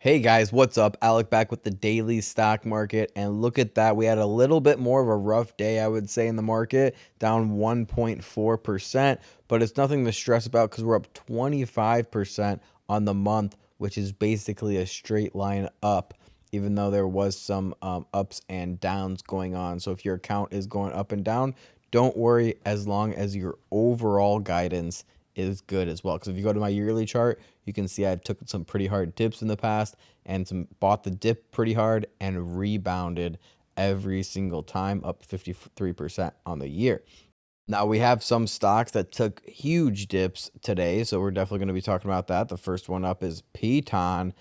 Hey guys, what's up? Alec back with the daily stock market, and look at that. We had a little bit more of a rough day, I would say, in the market, down 1.4%, but it's nothing to stress about because we're up 25% on the month, which is basically a straight line up, even though there was some ups and downs going on. So if your account is going up and down, don't worry as long as your overall guidance is good as well. Because if you go to my yearly chart, you can see I've took some pretty hard dips in the past and bought the dip pretty hard and rebounded every single time, up 53% on the year. Now we have some stocks that took huge dips today, so we're definitely going to be talking about that. The first one up is Peloton,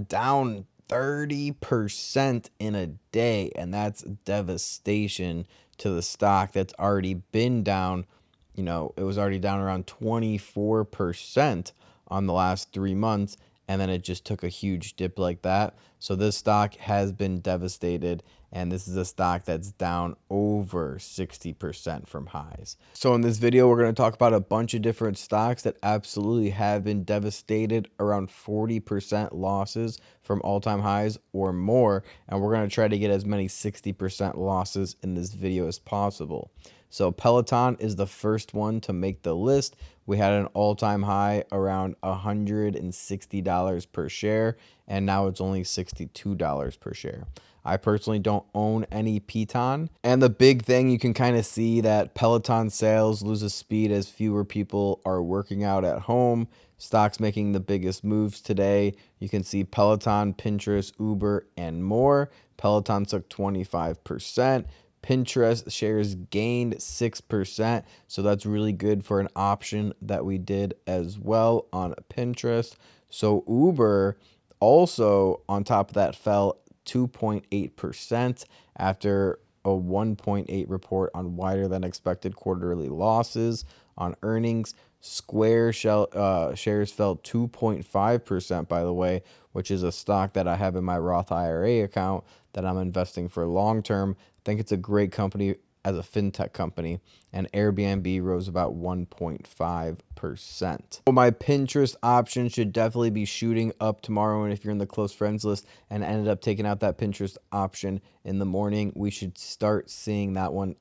down 30% in a day, and that's devastation to the stock that's already been down. It was already down around 24% on the last 3 months, and then it just took a huge dip like that. So this stock has been devastated, and this is a stock that's down over 60% from highs. So in this video, we're going to talk about a bunch of different stocks that absolutely have been devastated, around 40% losses from all-time highs or more, and we're going to try to get as many 60% losses in this video as possible. So Peloton is the first one to make the list. We had an all-time high around $160 per share, and now it's only $62 per share. I personally don't own any Peloton. And the big thing, you can kind of see that Peloton sales loses speed as fewer people are working out at home. Stocks making the biggest moves today. You can see Peloton, Pinterest, Uber, and more. Peloton took 25%. Pinterest shares gained 6%, so that's really good for an option that we did as well on Pinterest. So Uber also on top of that fell 2.8% after a 1.8 report on wider than expected quarterly losses on earnings. Square shares fell 2.5%, by the way, which is a stock that I have in my Roth IRA account that I'm investing for long term. I think it's a great company as a fintech company, and Airbnb rose about 1.5%. So my Pinterest option should definitely be shooting up tomorrow, and if you're in the close friends list and ended up taking out that Pinterest option in the morning, we should start seeing that one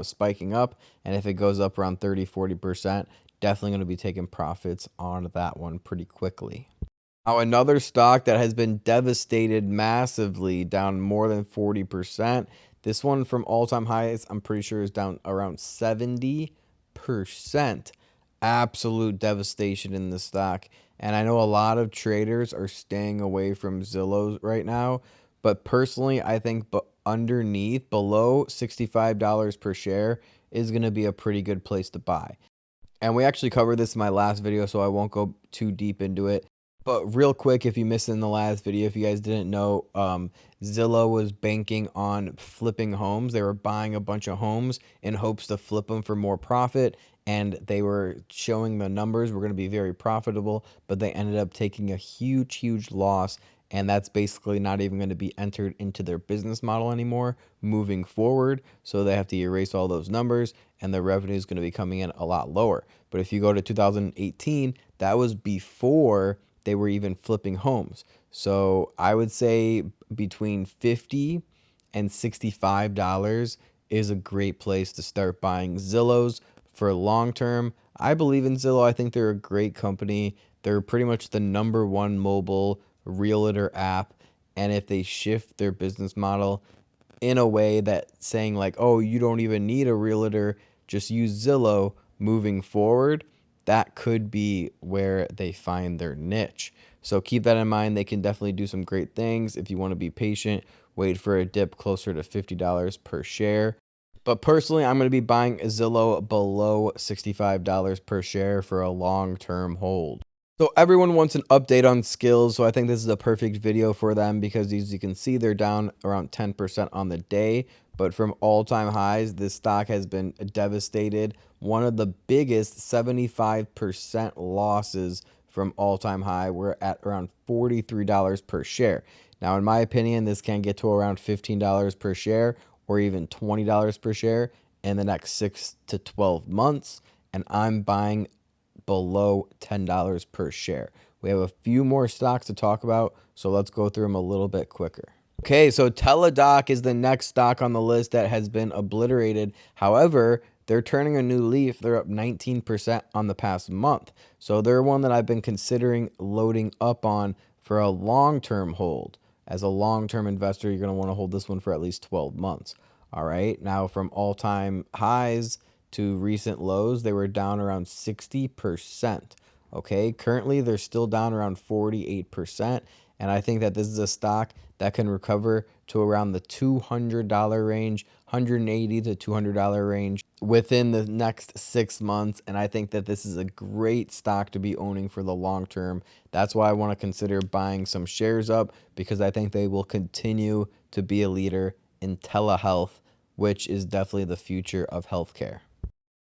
spiking up, and if it goes up around 30-40%, definitely going to be taking profits on that one pretty quickly. Now, another stock that has been devastated massively, down more than 40%. This one from all-time highs, I'm pretty sure, is down around 70%. Absolute devastation in the stock. And I know a lot of traders are staying away from Zillow right now. But personally, I think underneath, below $65 per share is going to be a pretty good place to buy. And we actually covered this in my last video, so I won't go too deep into it. But real quick, if you missed in the last video, if you guys didn't know, Zillow was banking on flipping homes. They were buying a bunch of homes in hopes to flip them for more profit. And they were showing the numbers were going to be very profitable, but they ended up taking a huge, huge loss. And that's basically not even going to be entered into their business model anymore moving forward. So they have to erase all those numbers, and the revenue is going to be coming in a lot lower. But if you go to 2018, that was before they were even flipping homes. So I would say between $50 and $65 is a great place to start buying Zillows for long term. I believe in Zillow. I think they're a great company. They're pretty much the #1 mobile realtor app. And if they shift their business model in a way that saying like, oh, you don't even need a realtor, just use Zillow moving forward, that could be where they find their niche. So keep that in mind. They can definitely do some great things. If you want to be patient, wait for a dip closer to $50 per share. But personally, I'm going to be buying Zillow below $65 per share for a long-term hold. So everyone wants an update on skills, so I think this is a perfect video for them because as you can see, they're down around 10% on the day. But from all-time highs, this stock has been devastated. One of the biggest 75% losses from all-time high. We're at around $43 per share. Now, in my opinion, this can get to around $15 per share or even $20 per share in the next 6 to 12 months. And I'm buying below $10 per share, We have a few more stocks to talk about, so let's go through them a little bit quicker. Okay, so Teledoc is the next stock on the list that has been obliterated. However, they're turning a new leaf. They're up 19% on the past month. So they're one that I've been considering loading up on for a long-term hold. As a long-term investor, you're going to want to hold this one for at least 12 months. All right, now from all-time highs to recent lows, they were down around 60%. Okay, currently they're still down around 48%. And I think that this is a stock that can recover to around the $200 range, $180 to $200 range within the next 6 months. And I think that this is a great stock to be owning for the long term. That's why I want to consider buying some shares up, because I think they will continue to be a leader in telehealth, which is definitely the future of healthcare.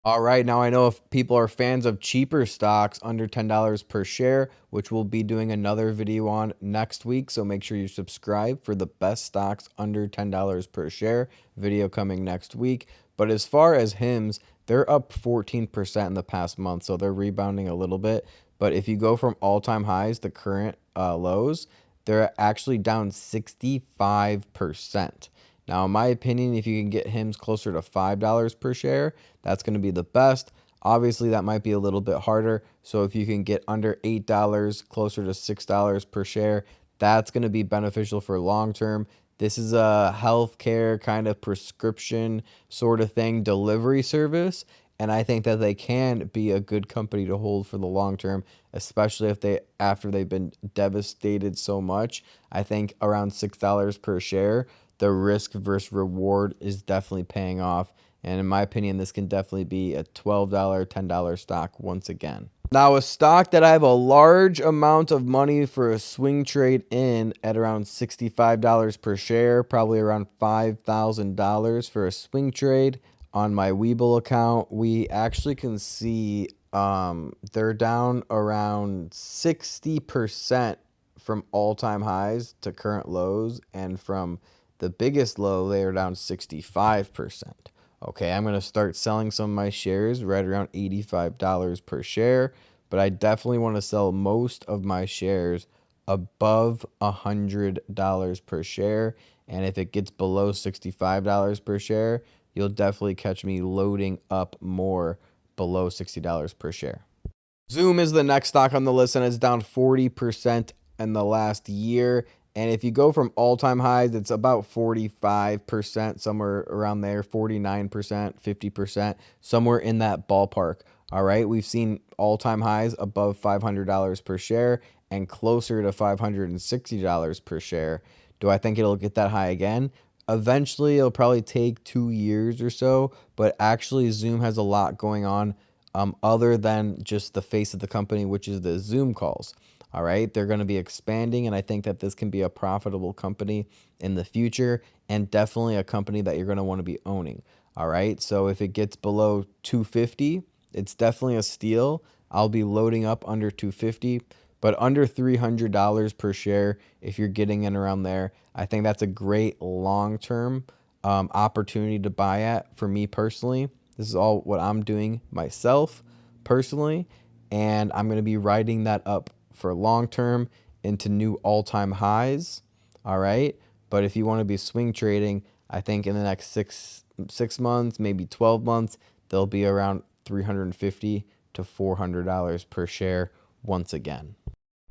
All right, now I know if people are fans of cheaper stocks under $10 per share, which we'll be doing another video on next week. So make sure you subscribe for the best stocks under $10 per share video coming next week. But as far as HIMS, they're up 14% in the past month, so they're rebounding a little bit. But if you go from all-time highs to current lows, they're actually down 65%. Now, in my opinion, if you can get HIMS closer to $5 per share, that's going to be the best. Obviously, that might be a little bit harder. So if you can get under $8, closer to $6 per share, that's going to be beneficial for long term. This is a healthcare kind of prescription sort of thing, delivery service. And I think that they can be a good company to hold for the long term, especially if after they've been devastated so much. I think around $6 per share, the risk versus reward is definitely paying off. And in my opinion, this can definitely be a $12, $10 stock once again. Now, a stock that I have a large amount of money for a swing trade in at around $65 per share, probably around $5,000 for a swing trade on my Webull account. We actually can see they're down around 60% from all-time highs to current lows, and from the biggest low, they are down 65%. Okay, I'm going to start selling some of my shares right around $85 per share, but I definitely want to sell most of my shares above $100 per share. And if it gets below $65 per share, you'll definitely catch me loading up more below $60 per share. Zoom is the next stock on the list, and it's down 40% in the last year. And if you go from all-time highs, it's about 45%, somewhere around there, 49%, 50%, somewhere in that ballpark. All right, we've seen all-time highs above $500 per share and closer to $560 per share. Do I think it'll get that high again? Eventually, it'll probably take 2 years or so, but actually Zoom has a lot going on other than just the face of the company, which is the Zoom calls. All right, they're going to be expanding, and I think that this can be a profitable company in the future, and definitely a company that you're going to want to be owning. All right, so if it gets below 250, it's definitely a steal. I'll be loading up under 250, but under $300 per share, if you're getting in around there, I think that's a great long-term opportunity to buy at. For me personally, this is all what I'm doing myself personally, and I'm going to be riding that up for long term into new all-time highs. All right, but if you want to be swing trading, I think in the next six months, maybe 12 months, they'll be around $350 to $400 per share once again.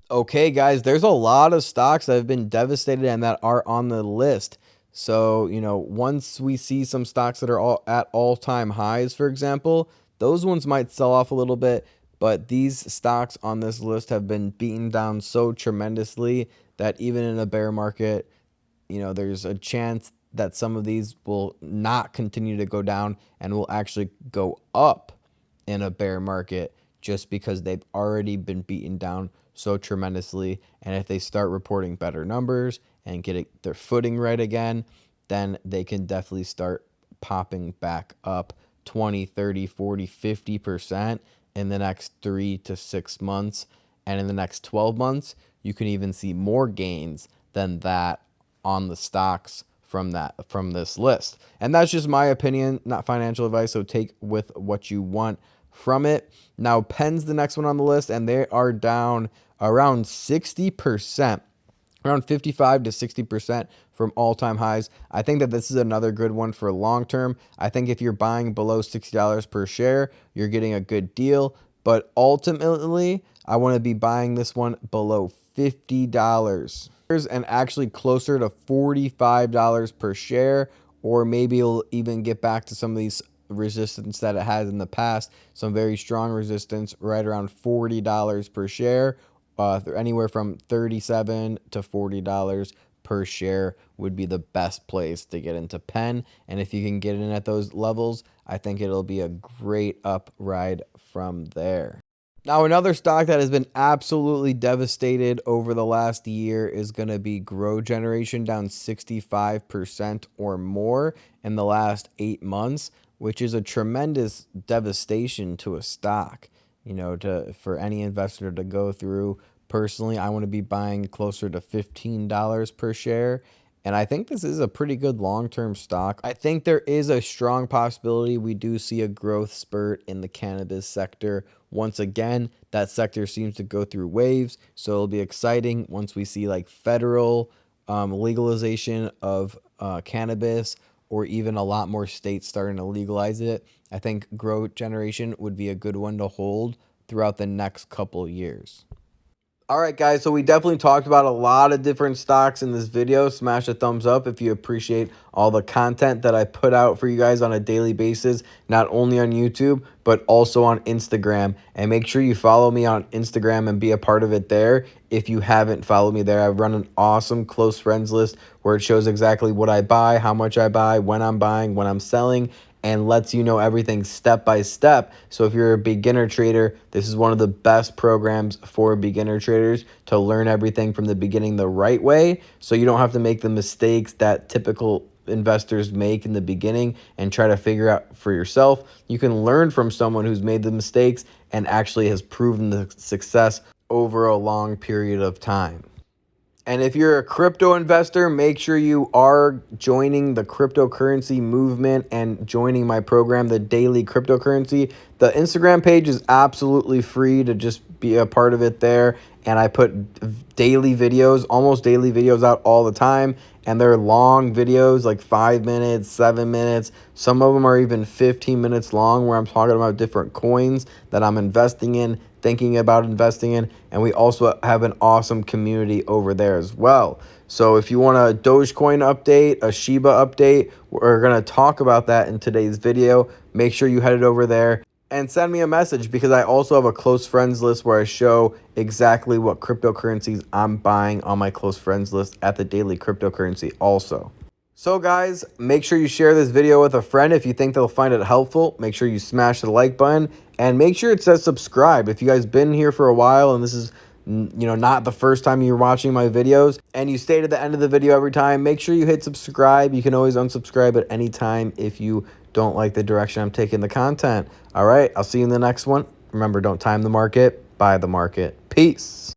Okay, guys, there's a lot of stocks that have been devastated and that are on the list. So, once we see some stocks that are all at all-time highs, for example, those ones might sell off a little bit. But these stocks on this list have been beaten down so tremendously that even in a bear market, there's a chance that some of these will not continue to go down and will actually go up in a bear market, just because they've already been beaten down so tremendously. And if they start reporting better numbers and get their footing right again, then they can definitely start popping back up 20, 30, 40, 50% in the next 3 to 6 months. And in the next 12 months, you can even see more gains than that on the stocks from this list. And that's just my opinion, not financial advice, so take with what you want from it. Now, Penn's the next one on the list, and they are down around 60%, around 55 to 60% from all-time highs. I think that this is another good one for long term. I think if you're buying below $60 per share, you're getting a good deal. But ultimately, I want to be buying this one below $50 and actually closer to $45 per share, or maybe it'll even get back to some of these resistance that it has in the past. Some very strong resistance right around $40 per share. Anywhere from $37 to $40 per share would be the best place to get into Penn. And if you can get in at those levels, I think it'll be a great up ride from there. Now, another stock that has been absolutely devastated over the last year is going to be Grow Generation, down 65% or more in the last 8 months, which is a tremendous devastation to a stock, for any investor to go through. Personally, I want to be buying closer to $15 per share. And I think this is a pretty good long-term stock. I think there is a strong possibility we do see a growth spurt in the cannabis sector. Once again, that sector seems to go through waves, so it'll be exciting once we see like federal legalization of cannabis, or even a lot more states starting to legalize it. I think Growth Generation would be a good one to hold throughout the next couple years. All right, guys, so we definitely talked about a lot of different stocks in this video. Smash a thumbs up if you appreciate all the content that I put out for you guys on a daily basis, not only on YouTube, but also on Instagram. And make sure you follow me on Instagram and be a part of it there. If you haven't followed me there, I've run an awesome close friends list where it shows exactly what I buy, how much I buy, when I'm buying, when I'm selling, and lets you know everything step by step. So if you're a beginner trader, this is one of the best programs for beginner traders to learn everything from the beginning the right way, so you don't have to make the mistakes that typical investors make in the beginning and try to figure out for yourself. You can learn from someone who's made the mistakes and actually has proven the success over a long period of time. And if you're a crypto investor, make sure you are joining the cryptocurrency movement and joining my program, the Daily Cryptocurrency. The Instagram page is absolutely free to just be a part of it there. And I put daily videos, almost daily videos out all the time. And they're long videos, like 5 minutes, 7 minutes. Some of them are even 15 minutes long, where I'm talking about different coins that I'm investing in, thinking about investing in. And we also have an awesome community over there as well. So if you want a Dogecoin update, a Shiba update, we're going to talk about that in today's video. Make sure you head over there and send me a message, because I also have a close friends list where I show exactly what cryptocurrencies I'm buying on my close friends list at the Daily Cryptocurrency also. So guys, make sure you share this video with a friend if you think they'll find it helpful. Make sure you smash the like button, and make sure it says subscribe. If you guys been here for a while and this is not the first time you're watching my videos and you stay to the end of the video every time, make sure you hit subscribe. You can always unsubscribe at any time if you don't like the direction I'm taking the content. All right, I'll see you in the next one. Remember, don't time the market, buy the market. Peace.